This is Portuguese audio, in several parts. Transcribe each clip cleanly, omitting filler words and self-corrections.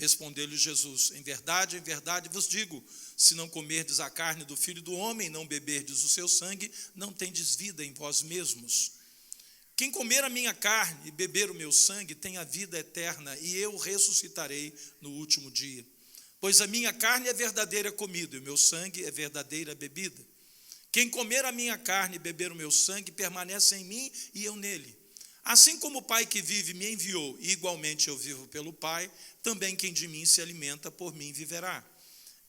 Respondeu-lhe Jesus: em verdade vos digo, se não comerdes a carne do Filho do Homem, não beberdes o seu sangue, não tendes vida em vós mesmos. Quem comer a minha carne e beber o meu sangue tem a vida eterna, e eu ressuscitarei no último dia. Pois a minha carne é verdadeira comida, e o meu sangue é verdadeira bebida. Quem comer a minha carne e beber o meu sangue permanece em mim e eu nele. Assim como o Pai que vive me enviou, e igualmente eu vivo pelo Pai, também quem de mim se alimenta por mim viverá.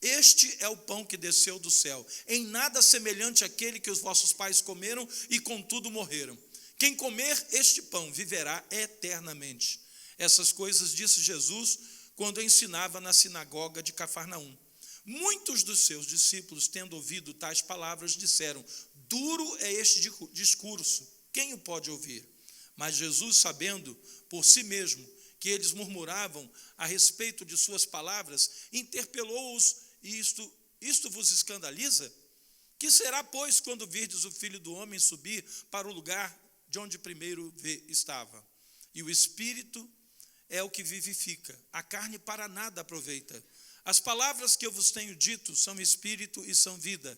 Este é o pão que desceu do céu, em nada semelhante àquele que os vossos pais comeram e contudo morreram. Quem comer este pão viverá eternamente. Essas coisas disse Jesus quando ensinava na sinagoga de Cafarnaum. Muitos dos seus discípulos, tendo ouvido tais palavras, disseram: duro é este discurso, quem o pode ouvir? Mas Jesus, sabendo por si mesmo que eles murmuravam a respeito de suas palavras, interpelou-os: isto vos escandaliza? Que será, pois, quando virdes o Filho do Homem subir para o lugar de onde primeiro estava? E o Espírito é o que vivifica, a carne para nada aproveita. As palavras que eu vos tenho dito são espírito e são vida.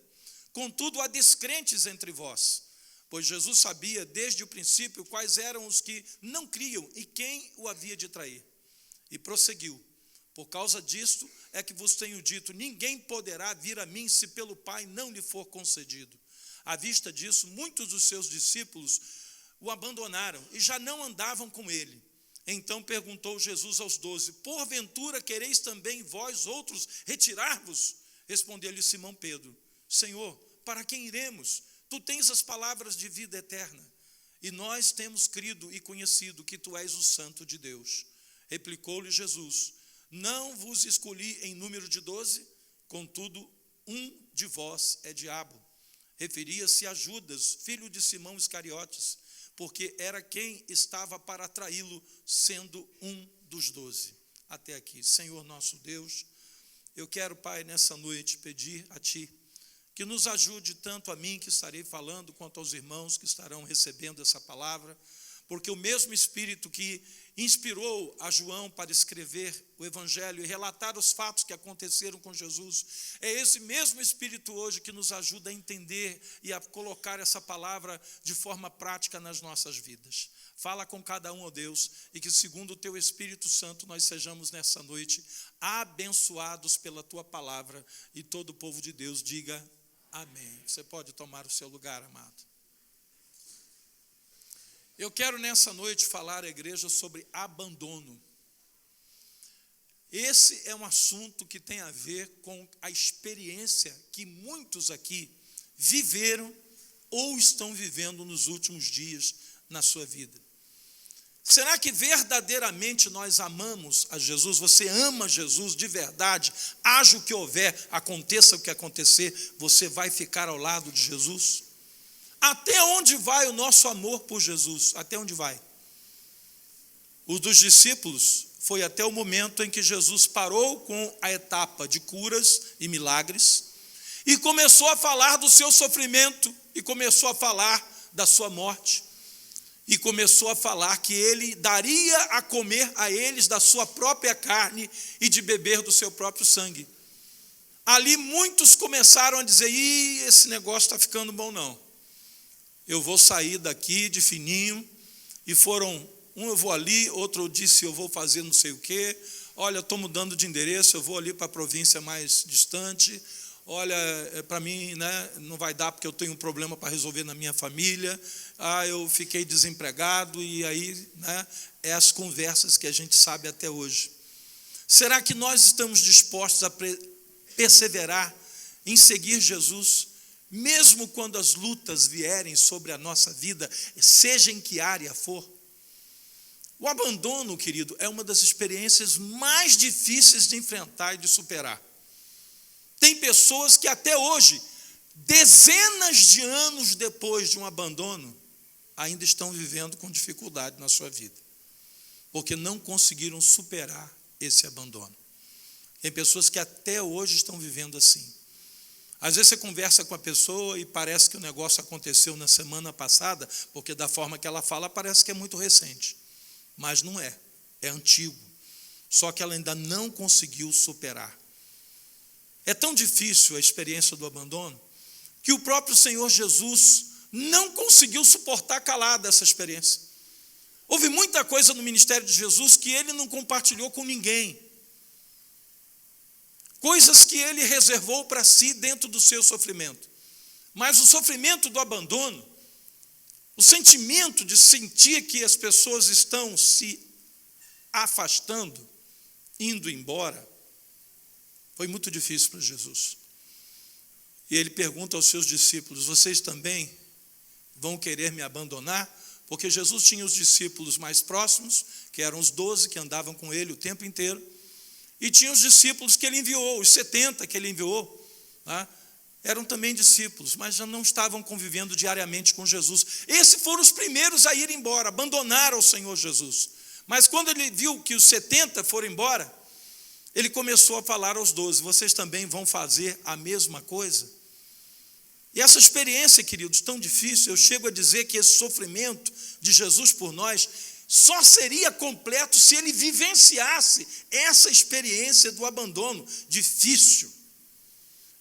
Contudo, há descrentes entre vós, pois Jesus sabia desde o princípio quais eram os que não criam e quem o havia de trair. E prosseguiu: por causa disto é que vos tenho dito, ninguém poderá vir a mim se pelo Pai não lhe for concedido. À vista disso, muitos dos seus discípulos o abandonaram e já não andavam com ele. Então perguntou Jesus aos 12: porventura quereis também vós outros retirar-vos? Respondeu-lhe Simão Pedro: Senhor, para quem iremos? Tu tens as palavras de vida eterna, e nós temos crido e conhecido que tu és o Santo de Deus. Replicou-lhe Jesus: não vos escolhi em número de 12, contudo, um de vós é diabo. Referia-se a Judas, filho de Simão Iscariotes, porque era quem estava para traí-lo, sendo um dos 12. Até aqui. Senhor nosso Deus, eu quero, Pai, nessa noite pedir a Ti que nos ajude tanto a mim que estarei falando, quanto aos irmãos que estarão recebendo essa palavra, porque o mesmo Espírito que inspirou a João para escrever o Evangelho e relatar os fatos que aconteceram com Jesus, é esse mesmo Espírito hoje que nos ajuda a entender e a colocar essa palavra de forma prática nas nossas vidas. Fala com cada um, ó Deus, e que segundo o Teu Espírito Santo nós sejamos nessa noite abençoados pela Tua palavra, e todo o povo de Deus diga amém. Você pode tomar o seu lugar, amado. Eu quero nessa noite falar à igreja sobre abandono. Esse é um assunto que tem a ver com a experiência que muitos aqui viveram ou estão vivendo nos últimos dias na sua vida. Será que verdadeiramente nós amamos a Jesus? Você ama Jesus de verdade? Haja o que houver, aconteça o que acontecer, você vai ficar ao lado de Jesus? Até onde vai o nosso amor por Jesus? Até onde vai? O dos discípulos foi até o momento em que Jesus parou com a etapa de curas e milagres e começou a falar do seu sofrimento, e começou a falar da sua morte, e começou a falar que ele daria a comer a eles da sua própria carne e de beber do seu próprio sangue. Ali muitos começaram a dizer: esse negócio está ficando bom não. Eu vou sair daqui de fininho. E foram, um eu vou ali, outro disse eu vou fazer não sei o quê. Olha, estou mudando de endereço, eu vou ali para a província mais distante. Olha, para mim, né, não vai dar porque eu tenho um problema para resolver na minha família. Eu fiquei desempregado. E aí, né, é as conversas que a gente sabe até hoje. Será que nós estamos dispostos a perseverar em seguir Jesus? Mesmo quando as lutas vierem sobre a nossa vida, seja em que área for. O abandono, querido, é uma das experiências mais difíceis de enfrentar e de superar. Tem pessoas que até hoje, dezenas de anos depois de um abandono, ainda estão vivendo com dificuldade na sua vida, porque não conseguiram superar esse abandono. Tem pessoas que até hoje estão vivendo assim. Às vezes você conversa com a pessoa e parece que o negócio aconteceu na semana passada, porque da forma que ela fala parece que é muito recente, mas não é, é antigo. só que ela ainda não conseguiu superar. É tão difícil a experiência do abandono, que o próprio Senhor Jesus não conseguiu suportar calado essa experiência. Houve muita coisa no ministério de Jesus que ele não compartilhou com ninguém. Coisas que ele reservou para si dentro do seu sofrimento. Mas o sofrimento do abandono, o sentimento de sentir que as pessoas estão se afastando, indo embora, foi muito difícil para Jesus. E ele pergunta aos seus discípulos: vocês também vão querer me abandonar? Porque Jesus tinha os discípulos mais próximos, que eram os 12 que andavam com ele o tempo inteiro, e tinha os discípulos que ele enviou, os 70 que ele enviou, tá? Eram também discípulos, mas já não estavam convivendo diariamente com Jesus. Esses foram os primeiros a ir embora, abandonaram o Senhor Jesus. Mas quando ele viu que os 70 foram embora, ele começou a falar aos 12, vocês também vão fazer a mesma coisa? E essa experiência, queridos, tão difícil, eu chego a dizer que esse sofrimento de Jesus por nós só seria completo se ele vivenciasse essa experiência do abandono difícil.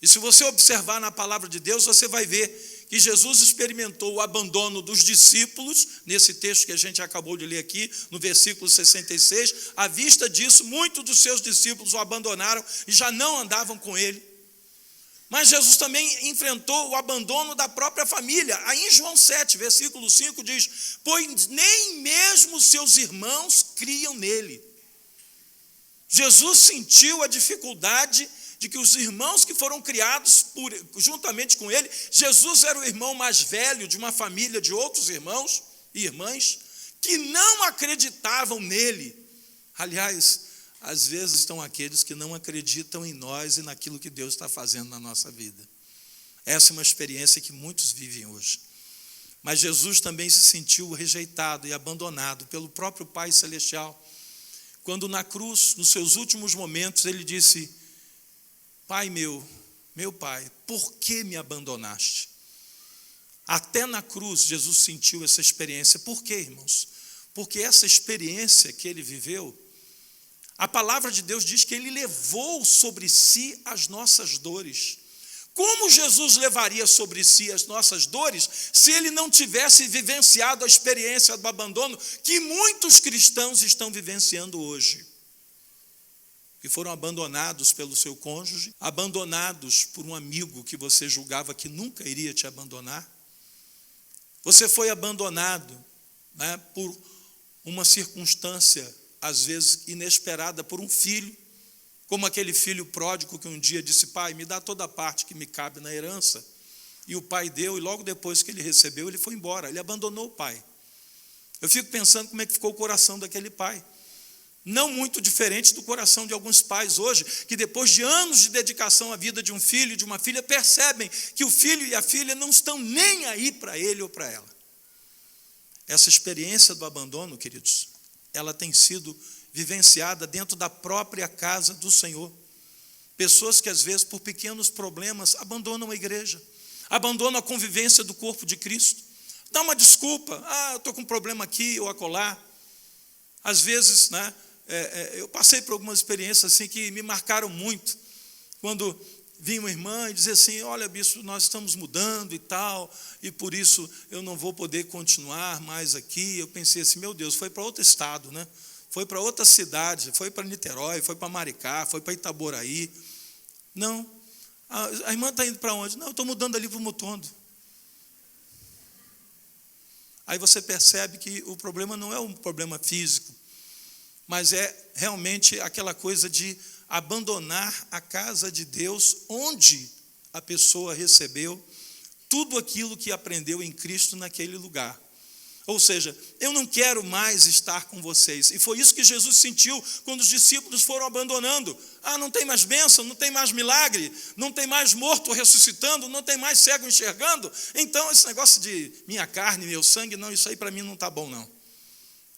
E se você observar na palavra de Deus, você vai ver que Jesus experimentou o abandono dos discípulos, nesse texto que a gente acabou de ler aqui, no versículo 66, à vista disso, muitos dos seus discípulos o abandonaram e já não andavam com ele. Mas Jesus também enfrentou o abandono da própria família. Aí em João 7, versículo 5 diz: pois nem mesmo seus irmãos criam nele. Jesus sentiu a dificuldade de que os irmãos que foram criados juntamente com ele, Jesus era o irmão mais velho de uma família de outros irmãos e irmãs, que não acreditavam nele. Aliás, às vezes estão aqueles que não acreditam em nós e naquilo que Deus está fazendo na nossa vida. Essa é uma experiência que muitos vivem hoje. Mas Jesus também se sentiu rejeitado e abandonado pelo próprio Pai Celestial, quando na cruz, nos seus últimos momentos, ele disse: Pai meu Pai, por que me abandonaste? Até na cruz, Jesus sentiu essa experiência. Por quê, irmãos? Porque essa experiência que ele viveu, a palavra de Deus diz que ele levou sobre si as nossas dores. Como Jesus levaria sobre si as nossas dores se ele não tivesse vivenciado a experiência do abandono que muitos cristãos estão vivenciando hoje? Que foram abandonados pelo seu cônjuge, abandonados por um amigo que você julgava que nunca iria te abandonar. Você foi abandonado, né, por uma circunstância, às vezes inesperada, por um filho, como aquele filho pródigo que um dia disse: pai, me dá toda a parte que me cabe na herança. E o pai deu, e logo depois que ele recebeu, ele foi embora, ele abandonou o pai. Eu fico pensando como é que ficou o coração daquele pai. Não muito diferente do coração de alguns pais hoje, que depois de anos de dedicação à vida de um filho e de uma filha, percebem que o filho e a filha não estão nem aí para ele ou para ela. Essa experiência do abandono, queridos, ela tem sido vivenciada dentro da própria casa do Senhor. Pessoas que às vezes por pequenos problemas abandonam a igreja, abandonam a convivência do corpo de Cristo. Dá uma desculpa: eu estou com um problema aqui ou acolá. Às vezes, né, eu passei por algumas experiências assim que me marcaram muito, quando vinha uma irmã e dizia assim: olha, bispo, nós estamos mudando e tal, e por isso eu não vou poder continuar mais aqui. Eu pensei assim: meu Deus, foi para outro estado, né? Foi para outra cidade, foi para Niterói, foi para Maricá, foi para Itaboraí. Não, a irmã está indo para onde? Não, eu estou mudando ali para o Mutondo. Aí você percebe que o problema não é um problema físico, mas é realmente aquela coisa de abandonar a casa de Deus, onde a pessoa recebeu tudo aquilo que aprendeu em Cristo naquele lugar. Ou seja, eu não quero mais estar com vocês. E foi isso que Jesus sentiu quando os discípulos foram abandonando. Não tem mais bênção, não tem mais milagre, não tem mais morto ressuscitando, não tem mais cego enxergando. Então, esse negócio de minha carne, meu sangue, não, isso aí para mim não está bom, não.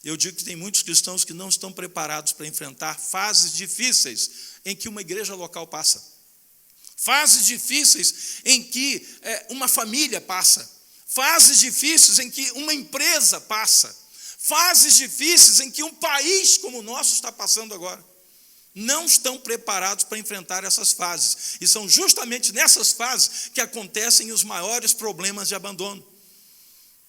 Eu digo que tem muitos cristãos que não estão preparados para enfrentar fases difíceis em que uma igreja local passa. Fases difíceis em que uma família passa. Fases difíceis em que uma empresa passa. Fases difíceis em que um país como o nosso está passando agora. não estão preparados para enfrentar essas fases. E são justamente nessas fases que acontecem os maiores problemas de abandono.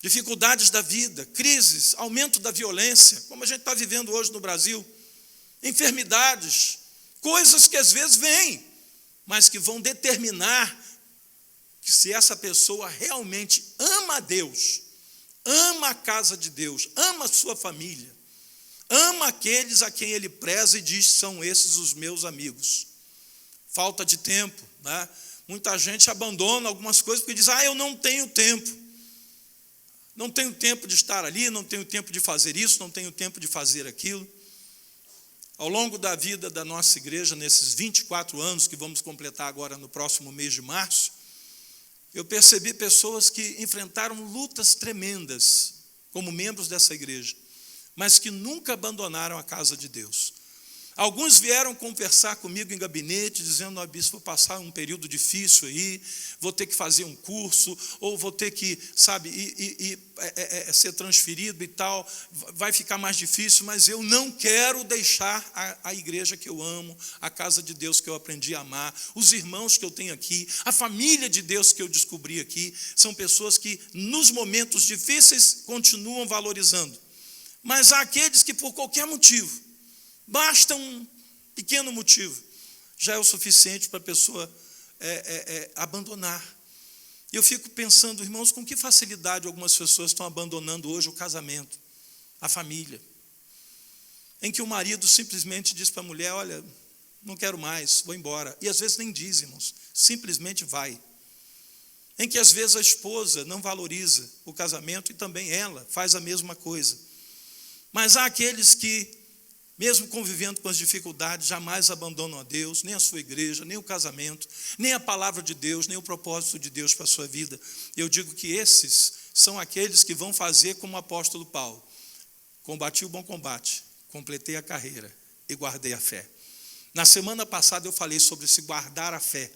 Dificuldades da vida, crises, aumento da violência, como a gente está vivendo hoje no Brasil, enfermidades, coisas que às vezes vêm, mas que vão determinar que se essa pessoa realmente ama a Deus, ama a casa de Deus, ama a sua família, ama aqueles a quem ele preza e diz: são esses os meus amigos. Falta de tempo, né? Muita gente abandona algumas coisas porque diz: eu não tenho tempo. Não tenho tempo de estar ali, não tenho tempo de fazer isso, não tenho tempo de fazer aquilo. Ao longo da vida da nossa igreja, nesses 24 anos que vamos completar agora no próximo mês de março, eu percebi pessoas que enfrentaram lutas tremendas como membros dessa igreja, mas que nunca abandonaram a casa de Deus. Alguns vieram conversar comigo em gabinete, dizendo: bispo, vou passar um período difícil aí, vou ter que fazer um curso, ou vou ter que, ser transferido e tal, vai ficar mais difícil, mas eu não quero deixar a igreja que eu amo, a casa de Deus que eu aprendi a amar, os irmãos que eu tenho aqui, a família de Deus que eu descobri aqui. São pessoas que, nos momentos difíceis, continuam valorizando. Mas há aqueles que, por qualquer motivo, basta um pequeno motivo, já é o suficiente para a pessoa abandonar. E eu fico pensando, irmãos, com que facilidade algumas pessoas estão abandonando hoje o casamento, a família, em que o marido simplesmente diz para a mulher: olha, não quero mais, vou embora. E às vezes nem diz, irmãos, simplesmente vai. Em que às vezes a esposa não valoriza o casamento e também ela faz a mesma coisa. Mas há aqueles que, mesmo convivendo com as dificuldades, jamais abandonam a Deus, nem a sua igreja, nem o casamento, nem a palavra de Deus, nem o propósito de Deus para a sua vida. Eu digo que esses são aqueles que vão fazer como o apóstolo Paulo: combati o bom combate, completei a carreira e guardei a fé. Na semana passada eu falei sobre se guardar a fé.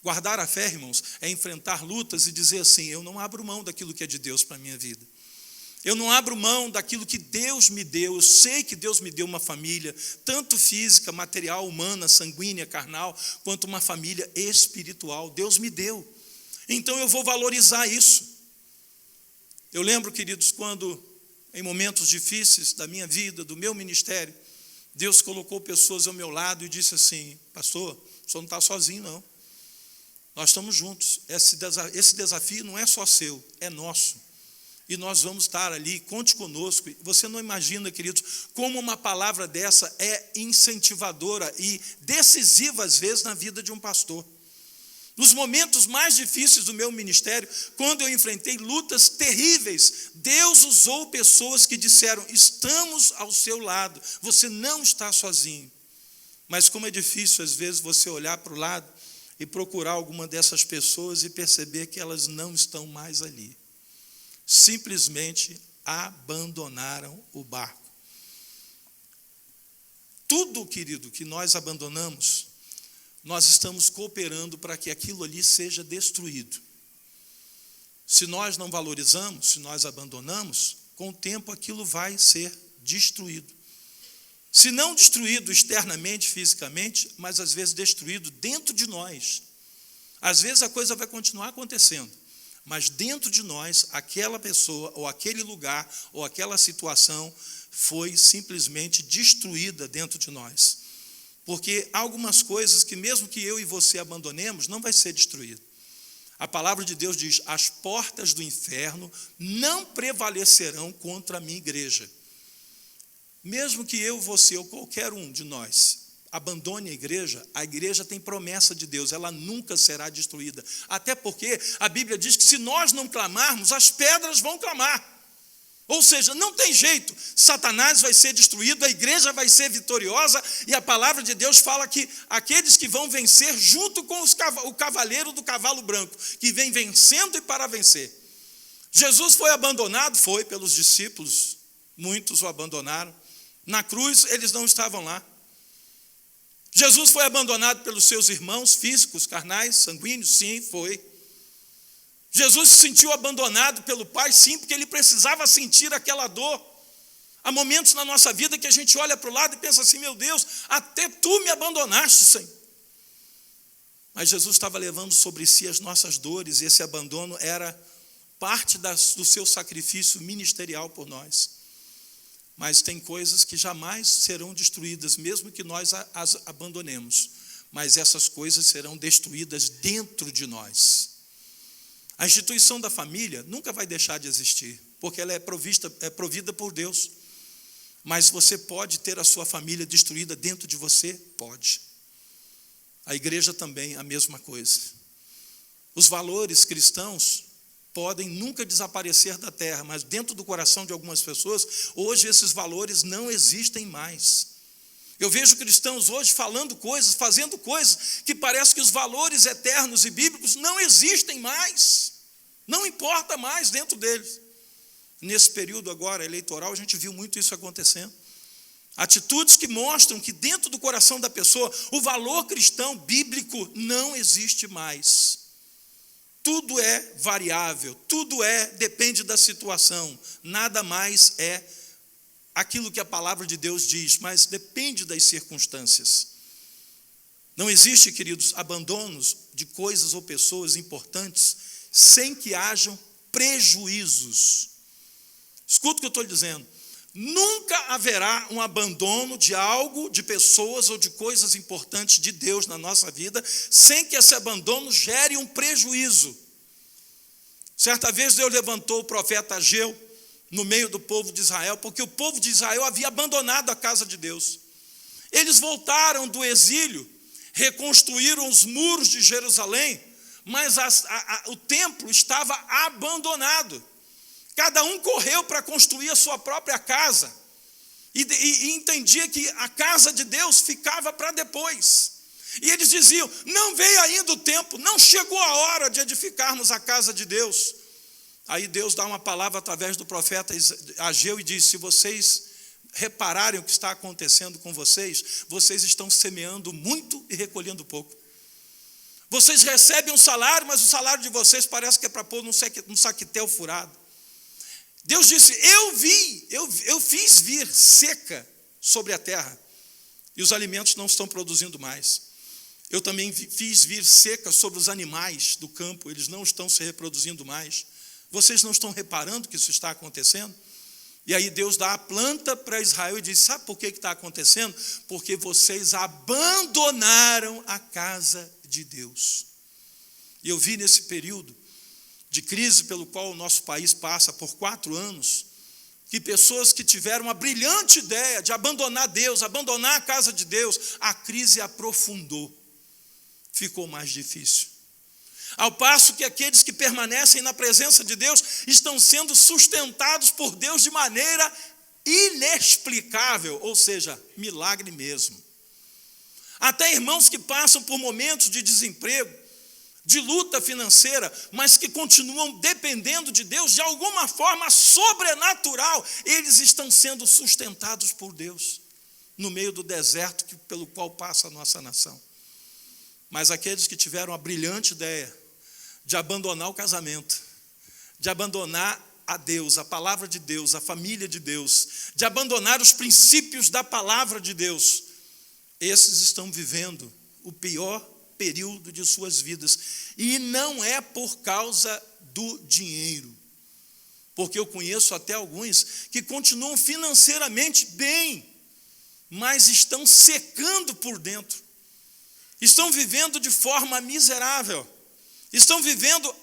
Guardar a fé, irmãos, é enfrentar lutas e dizer assim: eu não abro mão daquilo que é de Deus para a minha vida. Eu não abro mão daquilo que Deus me deu. Eu sei que Deus me deu uma família, tanto física, material, humana, sanguínea, carnal, quanto uma família espiritual. Deus me deu. Então eu vou valorizar isso. Eu lembro, queridos, quando em momentos difíceis da minha vida, do meu ministério, Deus colocou pessoas ao meu lado e disse assim: pastor, o senhor não está sozinho, não. Nós estamos juntos. Esse desafio não é só seu, é nosso. E nós vamos estar ali, conte conosco. Você não imagina, queridos, como uma palavra dessa é incentivadora e decisiva, às vezes, na vida de um pastor. Nos momentos mais difíceis do meu ministério, quando eu enfrentei lutas terríveis, Deus usou pessoas que disseram: estamos ao seu lado, você não está sozinho. Mas como é difícil, às vezes, você olhar para o lado e procurar alguma dessas pessoas e perceber que elas não estão mais ali. Simplesmente abandonaram o barco. Tudo, querido, que nós abandonamos, nós estamos cooperando para que aquilo ali seja destruído. Se nós não valorizamos, se nós abandonamos, com o tempo aquilo vai ser destruído. Se não destruído externamente, fisicamente, mas às vezes destruído dentro de nós. Às vezes a coisa vai continuar acontecendo, mas dentro de nós, aquela pessoa, ou aquele lugar, ou aquela situação foi simplesmente destruída dentro de nós. Porque há algumas coisas que mesmo que eu e você abandonemos, não vai ser destruído. A palavra de Deus diz: as portas do inferno não prevalecerão contra a minha igreja. Mesmo que eu, você ou qualquer um de nós abandone a igreja tem promessa de Deus, ela nunca será destruída. Até porque a Bíblia diz que se nós não clamarmos, as pedras vão clamar. Ou seja, não tem jeito, Satanás vai ser destruído, a igreja vai ser vitoriosa, e a palavra de Deus fala que aqueles que vão vencer junto com o cavaleiro do cavalo branco, que vem vencendo e para vencer. Jesus foi abandonado? Foi, pelos discípulos, muitos o abandonaram. Na cruz eles não estavam lá. Jesus foi abandonado pelos seus irmãos físicos, carnais, sanguíneos? Sim, foi. Jesus se sentiu abandonado pelo Pai? Sim, porque ele precisava sentir aquela dor. Há momentos na nossa vida que a gente olha para o lado e pensa assim, meu Deus, até tu me abandonaste, Senhor. Mas Jesus estava levando sobre si as nossas dores, e esse abandono era parte do seu sacrifício ministerial por nós. Mas tem coisas que jamais serão destruídas, mesmo que nós as abandonemos. Mas essas coisas serão destruídas dentro de nós. A instituição da família nunca vai deixar de existir, porque ela é provida por Deus. Mas você pode ter a sua família destruída dentro de você? Pode. A igreja também, a mesma coisa. Os valores cristãos podem nunca desaparecer da terra, mas dentro do coração de algumas pessoas, hoje esses valores não existem mais. Eu vejo cristãos hoje falando coisas, fazendo coisas, que parece que os valores eternos e bíblicos não existem mais. Não importa mais dentro deles. Nesse período agora eleitoral, a gente viu muito isso acontecendo. Atitudes que mostram que dentro do coração da pessoa, o valor cristão bíblico não existe mais. Tudo é variável, depende da situação, nada mais é aquilo que a palavra de Deus diz, mas depende das circunstâncias. Não existe, queridos, abandonos de coisas ou pessoas importantes sem que hajam prejuízos. Escuta o que eu estou lhe dizendo. Nunca haverá um abandono de algo, de pessoas ou de coisas importantes de Deus na nossa vida, sem que esse abandono gere um prejuízo. Certa vez Deus levantou o profeta Ageu no meio do povo de Israel, porque o povo de Israel havia abandonado a casa de Deus. Eles voltaram do exílio, reconstruíram os muros de Jerusalém, mas o templo estava abandonado. Cada um correu para construir a sua própria casa. E entendia que a casa de Deus ficava para depois. E eles diziam, não veio ainda o tempo, não chegou a hora de edificarmos a casa de Deus. Aí Deus dá uma palavra através do profeta Ageu e diz, se vocês repararem o que está acontecendo com vocês, vocês estão semeando muito e recolhendo pouco. Vocês recebem um salário, mas o salário de vocês parece que é para pôr num saquetel furado. Deus disse, eu fiz vir seca sobre a terra, e os alimentos não estão produzindo mais. Eu também fiz vir seca sobre os animais do campo, eles não estão se reproduzindo mais. Vocês não estão reparando que isso está acontecendo? E aí Deus dá a planta para Israel e diz, sabe por que está acontecendo? Porque vocês abandonaram a casa de Deus. E eu vi nesse período de crise pelo qual o nosso país passa por 4 anos, que pessoas que tiveram a brilhante ideia de abandonar Deus, abandonar a casa de Deus, a crise aprofundou, ficou mais difícil. Ao passo que aqueles que permanecem na presença de Deus estão sendo sustentados por Deus de maneira inexplicável, ou seja, milagre mesmo. Até irmãos que passam por momentos de desemprego, de luta financeira, mas que continuam dependendo de Deus de alguma forma sobrenatural, eles estão sendo sustentados por Deus no meio do deserto pelo qual passa a nossa nação. Mas aqueles que tiveram a brilhante ideia de abandonar o casamento, de abandonar a Deus, a palavra de Deus, a família de Deus, de abandonar os princípios da palavra de Deus, esses estão vivendo o pior período de suas vidas, e não é por causa do dinheiro, porque eu conheço até alguns que continuam financeiramente bem, mas estão secando por dentro, estão vivendo de forma miserável, estão vivendo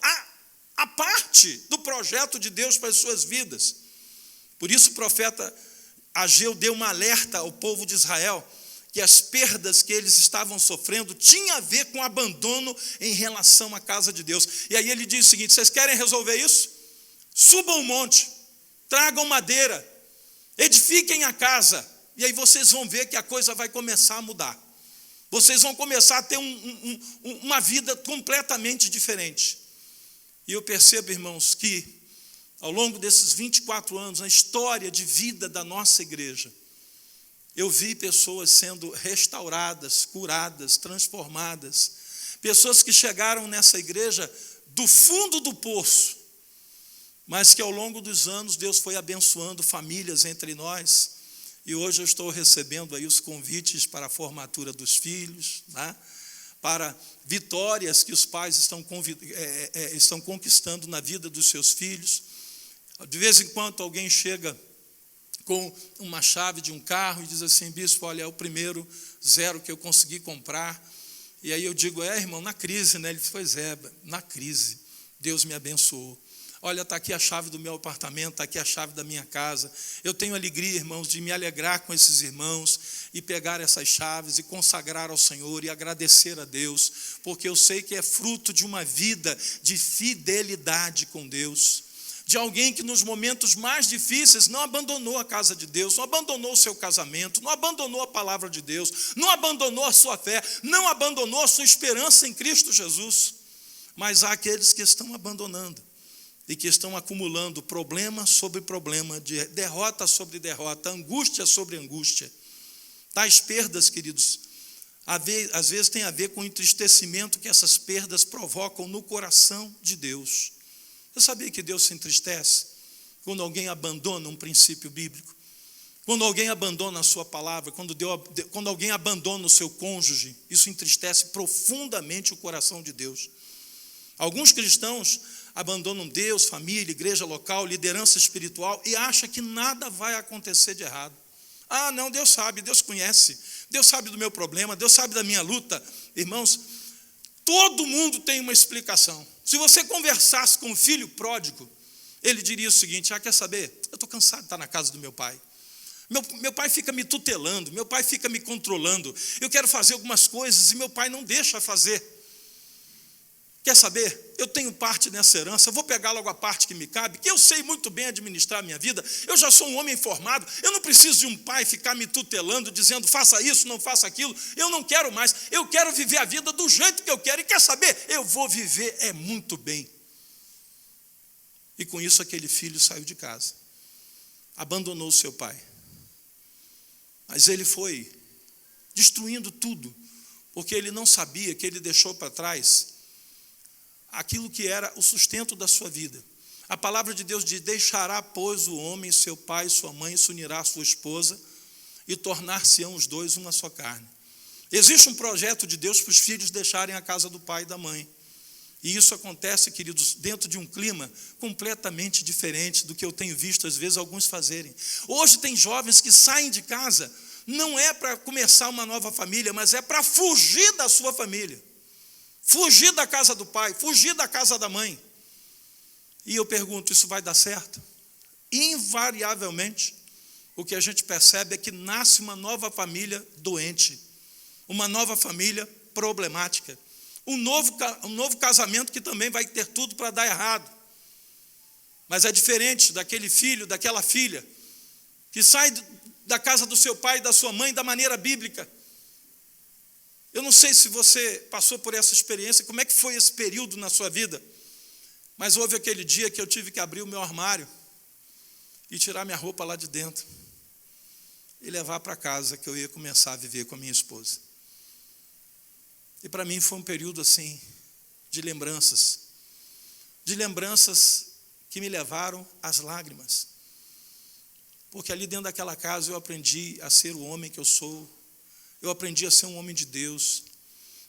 a parte do projeto de Deus para as suas vidas. Por isso o profeta Ageu deu um alerta ao povo de Israel, que as perdas que eles estavam sofrendo tinha a ver com abandono em relação à casa de Deus. E aí ele diz o seguinte, vocês querem resolver isso? Subam um monte, tragam madeira, edifiquem a casa, e aí vocês vão ver que a coisa vai começar a mudar. Vocês vão começar a ter uma vida completamente diferente. E eu percebo, irmãos, que ao longo desses 24 anos, na história de vida da nossa igreja, eu vi pessoas sendo restauradas, curadas, transformadas. Pessoas que chegaram nessa igreja do fundo do poço, mas que ao longo dos anos Deus foi abençoando famílias entre nós, e hoje eu estou recebendo aí os convites para a formatura dos filhos, né? Para vitórias que os pais estão conquistando na vida dos seus filhos. De vez em quando alguém chega com uma chave de um carro e diz assim: bispo, olha, é o primeiro 0 que eu consegui comprar. E aí eu digo: irmão, na crise, né? Ele diz: pois é, na crise, Deus me abençoou. Olha, está aqui a chave do meu apartamento, está aqui a chave da minha casa. Eu tenho alegria, irmãos, de me alegrar com esses irmãos e pegar essas chaves e consagrar ao Senhor e agradecer a Deus, porque eu sei que é fruto de uma vida de fidelidade com Deus, de alguém que nos momentos mais difíceis não abandonou a casa de Deus, não abandonou o seu casamento, não abandonou a palavra de Deus, não abandonou a sua fé, não abandonou a sua esperança em Cristo Jesus. Mas há aqueles que estão abandonando e que estão acumulando problema sobre problema, de derrota sobre derrota, angústia sobre angústia. Tais perdas, queridos, às vezes tem a ver com o entristecimento que essas perdas provocam no coração de Deus. Você sabia que Deus se entristece quando alguém abandona um princípio bíblico? Quando alguém abandona a sua palavra, quando alguém abandona o seu cônjuge, isso entristece profundamente o coração de Deus. Alguns cristãos abandonam Deus, família, igreja local, liderança espiritual e acham que nada vai acontecer de errado. Ah, não, Deus sabe, Deus conhece, Deus sabe do meu problema, Deus sabe da minha luta. Irmãos, todo mundo tem uma explicação. Se você conversasse com o filho pródigo, ele diria o seguinte: quer saber? Eu estou cansado de estar na casa do meu pai. Meu pai fica me tutelando, meu pai fica me controlando. Eu quero fazer algumas coisas e meu pai não deixa fazer. Quer saber? Eu tenho parte nessa herança, eu vou pegar logo a parte que me cabe, que eu sei muito bem administrar a minha vida, eu já sou um homem formado, eu não preciso de um pai ficar me tutelando, dizendo faça isso, não faça aquilo, eu não quero mais, eu quero viver a vida do jeito que eu quero, e quer saber? Eu vou viver muito bem. E com isso aquele filho saiu de casa, abandonou seu pai, mas ele foi destruindo tudo, porque ele não sabia que ele deixou para trás aquilo que era o sustento da sua vida. A palavra de Deus diz: deixará, pois, o homem seu pai e sua mãe, e se unirá à sua esposa, e tornar-se-ão os dois uma só carne. Existe um projeto de Deus para os filhos deixarem a casa do pai e da mãe. E isso acontece, queridos, dentro de um clima completamente diferente do que eu tenho visto, às vezes, alguns fazerem. Hoje tem jovens que saem de casa, não é para começar uma nova família, mas é para fugir da sua família. Fugir da casa do pai, fugir da casa da mãe. E eu pergunto: isso vai dar certo? Invariavelmente, o que a gente percebe é que nasce uma nova família doente, uma nova família problemática, um novo casamento que também vai ter tudo para dar errado. Mas é diferente daquele filho, daquela filha, que sai da casa do seu pai e da sua mãe da maneira bíblica. Eu não sei se você passou por essa experiência, como é que foi esse período na sua vida, mas houve aquele dia que eu tive que abrir o meu armário e tirar minha roupa lá de dentro e levar para casa, que eu ia começar a viver com a minha esposa. E para mim foi um período assim, de lembranças que me levaram às lágrimas, porque ali dentro daquela casa eu aprendi a ser o homem que eu sou. Eu aprendi a ser um homem de Deus.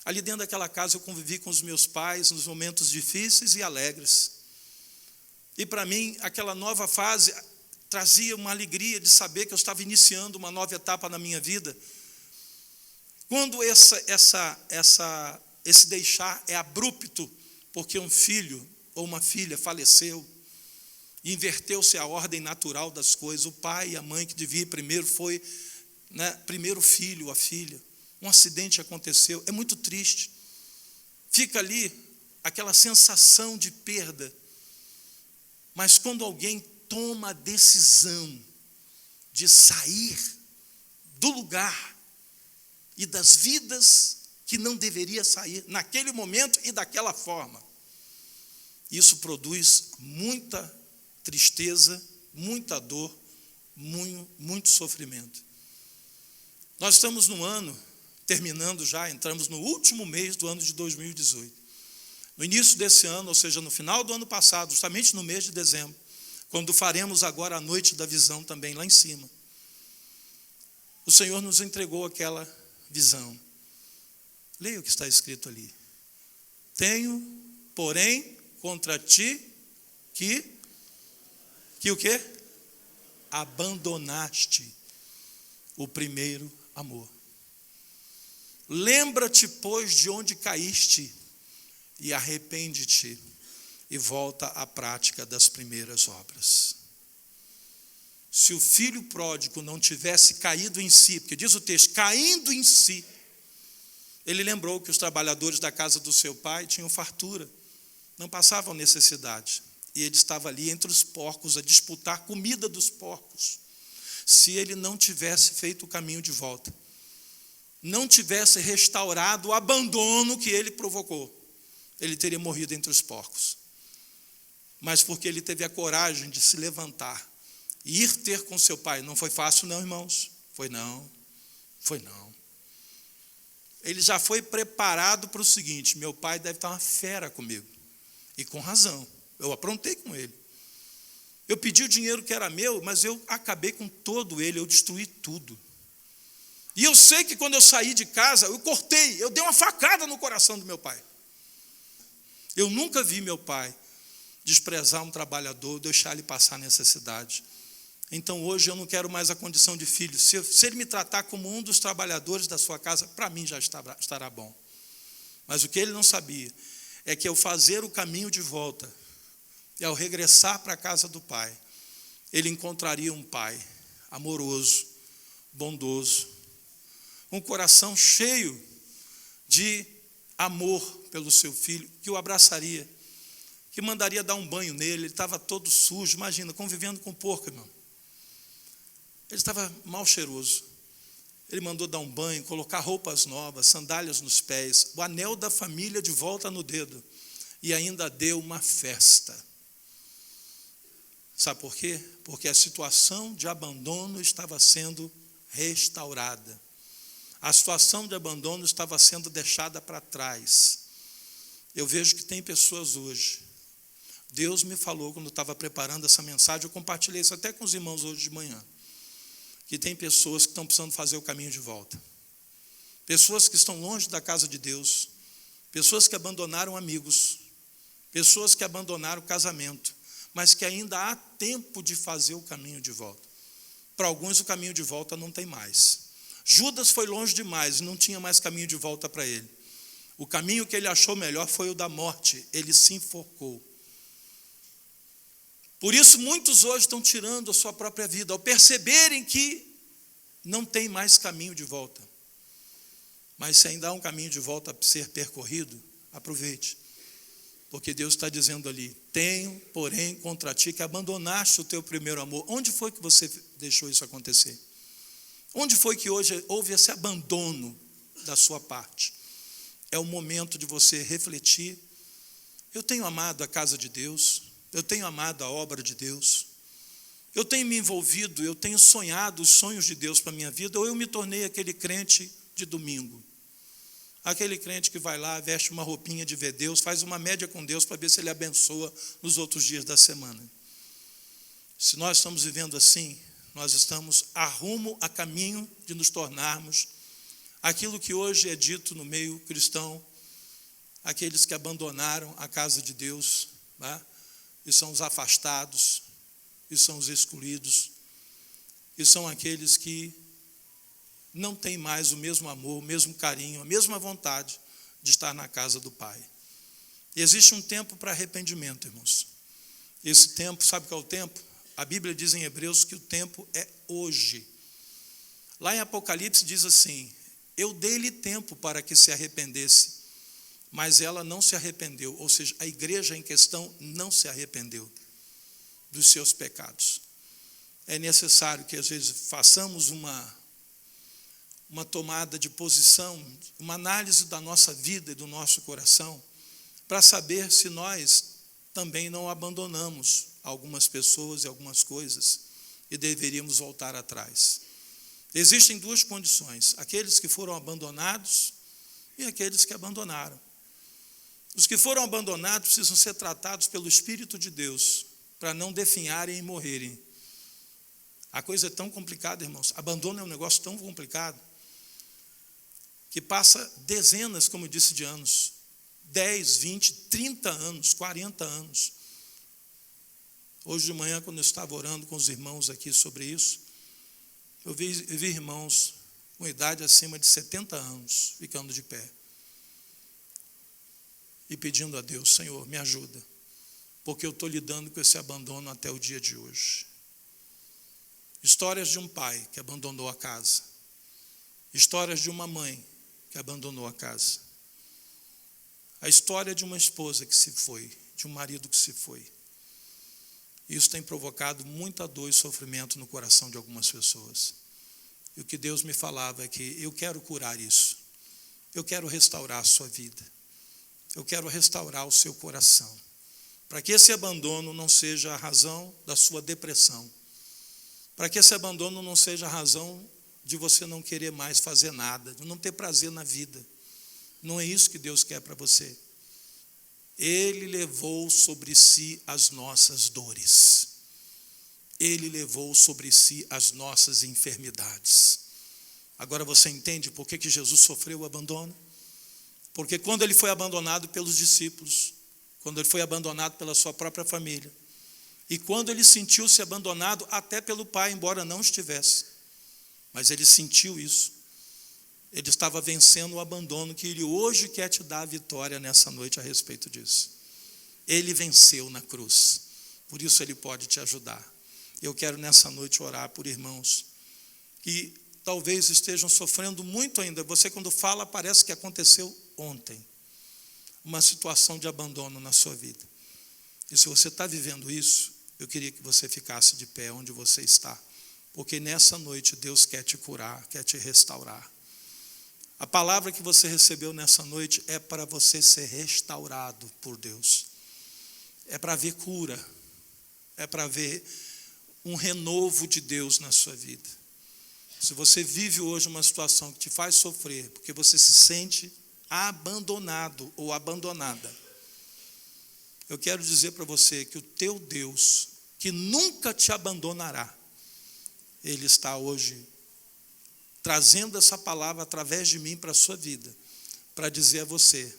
Ali dentro daquela casa eu convivi com os meus pais nos momentos difíceis e alegres. E para mim, aquela nova fase trazia uma alegria de saber que eu estava iniciando uma nova etapa na minha vida. Quando esse deixar é abrupto, porque um filho ou uma filha faleceu, e inverteu-se a ordem natural das coisas, o pai e a mãe que devia ir primeiro foi... primeiro o filho ou a filha, um acidente aconteceu, é muito triste, fica ali aquela sensação de perda, mas quando alguém toma a decisão de sair do lugar e das vidas que não deveria sair naquele momento e daquela forma, isso produz muita tristeza, muita dor, muito sofrimento. Nós estamos no ano, terminando já, entramos no último mês do ano de 2018. No início desse ano, ou seja, no final do ano passado, justamente no mês de dezembro, quando faremos agora a noite da visão também lá em cima. O Senhor nos entregou aquela visão. Leia o que está escrito ali. Tenho, porém, contra ti que o quê? Abandonaste o primeiro amor. Lembra-te, pois, de onde caíste e arrepende-te e volta à prática das primeiras obras. Se o filho pródigo não tivesse caído em si, porque diz o texto, caindo em si, ele lembrou que os trabalhadores da casa do seu pai tinham fartura, não passavam necessidade, e ele estava ali entre os porcos a disputar comida dos porcos. Se ele não tivesse feito o caminho de volta, não tivesse restaurado o abandono que ele provocou, ele teria morrido entre os porcos. Mas porque ele teve a coragem de se levantar e ir ter com seu pai. Não foi fácil não, irmãos? Foi não. Ele já foi preparado para o seguinte: meu pai deve estar uma fera comigo. E com razão, eu aprontei com ele. Eu pedi o dinheiro que era meu, mas eu acabei com todo ele, eu destruí tudo. E eu sei que quando eu saí de casa, eu dei uma facada no coração do meu pai. Eu nunca vi meu pai desprezar um trabalhador, deixar ele passar necessidade. Então hoje eu não quero mais a condição de filho. Se ele me tratar como um dos trabalhadores da sua casa, para mim já estará bom. Mas o que ele não sabia é que ao fazer o caminho de volta, e ao regressar para a casa do pai, ele encontraria um pai amoroso, bondoso, um coração cheio de amor pelo seu filho, que o abraçaria, que mandaria dar um banho nele. Ele estava todo sujo, imagina, convivendo com porco, irmão. Ele estava mal cheiroso. Ele mandou dar um banho, colocar roupas novas, sandálias nos pés, o anel da família de volta no dedo, e ainda deu uma festa. Sabe por quê? Porque a situação de abandono estava sendo restaurada. A situação de abandono estava sendo deixada para trás. Eu vejo que tem pessoas hoje. Deus me falou quando eu estava preparando essa mensagem, eu compartilhei isso até com os irmãos hoje de manhã, que tem pessoas que estão precisando fazer o caminho de volta. Pessoas que estão longe da casa de Deus, pessoas que abandonaram amigos, pessoas que abandonaram o casamento, mas que ainda há tempo de fazer o caminho de volta. Para alguns o caminho de volta não tem mais. Judas foi longe demais e não tinha mais caminho de volta para ele. O caminho que ele achou melhor foi o da morte, ele se enforcou. Por isso muitos hoje estão tirando a sua própria vida, ao perceberem que não tem mais caminho de volta. Mas se ainda há um caminho de volta a ser percorrido, aproveite. Porque Deus está dizendo ali, tenho, porém, contra ti que abandonaste o teu primeiro amor. Onde foi que você deixou isso acontecer? Onde foi que hoje houve esse abandono da sua parte? É o momento de você refletir. Eu tenho amado a casa de Deus, eu tenho amado a obra de Deus, eu tenho me envolvido, eu tenho sonhado os sonhos de Deus para a minha vida, ou eu me tornei aquele crente de domingo, aquele crente que vai lá, veste uma roupinha de ver Deus, faz uma média com Deus para ver se Ele abençoa nos outros dias da semana. Se nós estamos vivendo assim, nós estamos a caminho de nos tornarmos aquilo que hoje é dito no meio cristão, aqueles que abandonaram a casa de Deus, né? E são os afastados, e são os excluídos, e são aqueles que não têm mais o mesmo amor, o mesmo carinho, a mesma vontade de estar na casa do Pai. E existe um tempo para arrependimento, irmãos. Esse tempo, sabe qual é o tempo? A Bíblia diz em Hebreus que o tempo é hoje. Lá em Apocalipse diz assim, eu dei-lhe tempo para que se arrependesse, mas ela não se arrependeu, ou seja, a igreja em questão não se arrependeu dos seus pecados. É necessário que às vezes façamos uma tomada de posição, uma análise da nossa vida e do nosso coração, para saber se nós também não abandonamos algumas pessoas e algumas coisas e deveríamos voltar atrás. Existem duas condições, aqueles que foram abandonados e aqueles que abandonaram. Os que foram abandonados precisam ser tratados pelo Espírito de Deus para não definharem e morrerem. A coisa é tão complicada, irmãos. Abandono é um negócio tão complicado que passa dezenas, como eu disse, de anos. 10, 20, 30 anos, 40 anos. Hoje de manhã, quando eu estava orando com os irmãos aqui sobre isso, eu vi irmãos com idade acima de 70 anos, ficando de pé. E pedindo a Deus, Senhor, me ajuda, porque eu estou lidando com esse abandono até o dia de hoje. Histórias de um pai que abandonou a casa. Histórias de uma mãe que abandonou a casa. A história de uma esposa que se foi, de um marido que se foi. Isso tem provocado muita dor e sofrimento no coração de algumas pessoas. E o que Deus me falava é que eu quero curar isso. Eu quero restaurar a sua vida. Eu quero restaurar o seu coração. Para que esse abandono não seja a razão da sua depressão. Para que esse abandono não seja a razão de você não querer mais fazer nada, de não ter prazer na vida. Não é isso que Deus quer para você. Ele levou sobre si as nossas dores. Ele levou sobre si as nossas enfermidades. Agora você entende por que Jesus sofreu o abandono? Porque quando ele foi abandonado pelos discípulos, quando ele foi abandonado pela sua própria família, e quando ele sentiu-se abandonado até pelo Pai, embora não estivesse, mas ele sentiu isso, ele estava vencendo o abandono, que ele hoje quer te dar a vitória nessa noite a respeito disso. Ele venceu na cruz, por isso ele pode te ajudar. Eu quero nessa noite orar por irmãos que talvez estejam sofrendo muito ainda. Você, quando fala, parece que aconteceu ontem, uma situação de abandono na sua vida. E se você está vivendo isso, eu queria que você ficasse de pé onde você está, porque nessa noite Deus quer te curar, quer te restaurar. A palavra que você recebeu nessa noite é para você ser restaurado por Deus. É para ver cura, é para ver um renovo de Deus na sua vida. Se você vive hoje uma situação que te faz sofrer, porque você se sente abandonado ou abandonada, eu quero dizer para você que o teu Deus, que nunca te abandonará, Ele está hoje trazendo essa palavra através de mim para a sua vida, para dizer a você,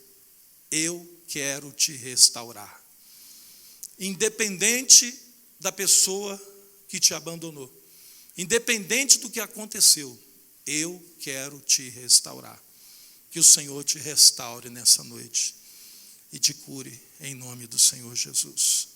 eu quero te restaurar. Independente da pessoa que te abandonou, independente do que aconteceu, eu quero te restaurar. Que o Senhor te restaure nessa noite e te cure em nome do Senhor Jesus.